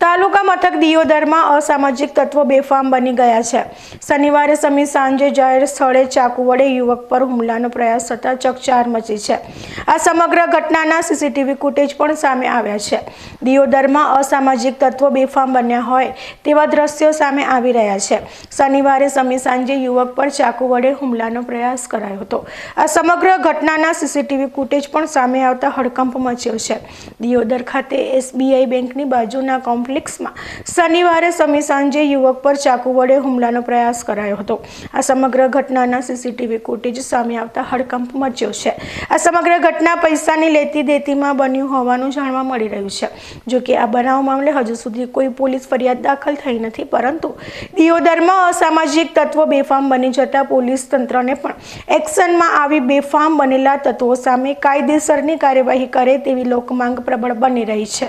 તાલુકા મથક દિયોદરમાં અસામાજિક તત્વો બેફામ બની ગયા છે। શનિવારે સમી સાંજે જાહેર સ્થળે ચાકુ વડે યુવક પર હુમલાનો પ્રયાસ થતા ચકચાર મચી છે। આ સમગ્ર ઘટનાના સીસીટીવી ફૂટેજ પણ સામે આવ્યા છે। દિયોદરમાં અસામાજિક તત્વો બેફામ બન્યા હોય તેવા દ્રશ્યો સામે આવી રહ્યા છે। શનિવારે સમી સાંજે યુવક પર ચાકુ વડે હુમલાનો પ્રયાસ કરાયો હતો। આ સમગ્ર ઘટનાના સીસીટીવી ફૂટેજ પણ સામે આવતા હડકંપ મચ્યો છે। દિયોદર ખાતે SBI બેંકની બાજુના કોમ્પ્લેક્સમાં શનિવારે સમી સાંજે યુવક પર ચાકુ વડે હુમલાનો પ્રયાસ કરાયો હતો। આ સમગ્ર ઘટનાના સીસીટીવી ફૂટેજ સામે આવતા હડકંપ મચ્યો છે। આ સમગ્ર ઘટના પૈસાની લેતી દેતીમાં બન્યું હોવાનું જાણવા મળી રહ્યું છે। જો કે આ બનાવ મામલે હજુ સુધી કોઈ પોલીસ ફરિયાદ દાખલ થઈ નથી, પરંતુ દિયોદરમાં અસામાજિક તત્વો બેફામ બની જતા પોલીસ તંત્રને પણ એક્શનમાં આવી બેફામ બનેલા તત્વો સામે કાયદેસરની કાર્યવાહી કરે તેવી લોકમાંગ પ્રબળ બની રહી છે।